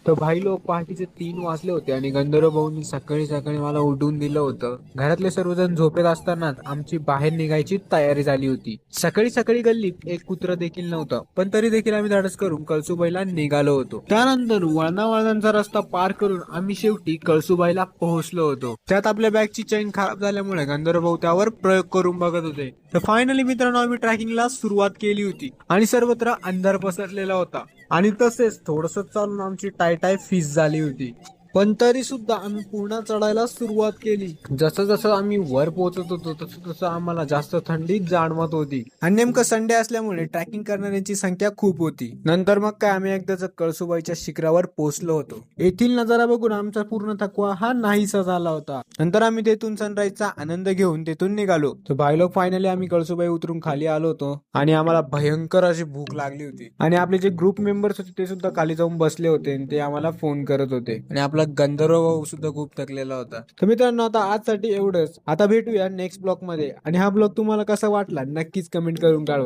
तर भाई लोक पहाटेचे 3 वाजले होते आणि गंधर्व भाऊनी सकाळी सकाळी मला उठवून दिलं होतं. घरातले सर्वजण झोपेत असतानाच आमची बाहेर निघायची तयारी झाली होती. सकाळी सकाळी गल्लीत एक कुत्र देखील नव्हतं, पण तरी देखील आम्ही धाडस करून कळसुबाईला निघालो होतो. त्यानंतर वळणावळणांचा रस्ता पार करून आम्ही शेवटी कळसुबाईला पोहोचलो होतो. त्यात आपल्या बॅगची चेन खराब झाल्यामुळे गंधर्व भाऊ त्यावर प्रयोग करून बघत होते. तर फायनली मित्रांनो आम्ही ट्रॅकिंगला सुरुवात केली होती आणि सर्वत्र अंधार पसरलेला होता आणि तसेच थोडस चालून आमची टाय फिस झाली होती. पण तरी सुद्धा आम्ही पुन्हा चढायला सुरुवात केली. जसं जसं आम्ही वर पोहोचत होतो तसं तसं आम्हाला जास्त थंडी जाणवत होती आणि नेमकं संडे असल्यामुळे ट्रॅकिंग करणाऱ्यांची संख्या खूप होती. नंतर मग काय आम्ही एकदाच कळसुबाईच्या शिखरावर पोहोचलो होतो. येथील नजारा बघून आमचा पूर्ण थकवा हा नाहीसा झाला होता. नंतर आम्ही तेथून सनराईजचा आनंद घेऊन तेथून निघालो. तर भाईलोक फायनली आम्ही कळसुबाई उतरून खाली आलो होतो आणि आम्हाला भयंकर अशी भूक लागली होती आणि आपले जे ग्रुप मेंबर्स होते ते सुद्धा खाली जाऊन बसले होते आणि ते आम्हाला फोन करत होते आणि आपला गंधर्व भाऊ सुद्धा खूप थकलेला होता. तर मित्रांनो आता आजसाठी एवढंच. आता भेटूया नेक्स्ट ब्लॉग मध्ये आणि हा ब्लॉग तुम्हाला कसा वाटला नक्कीच कमेंट करून कळवा.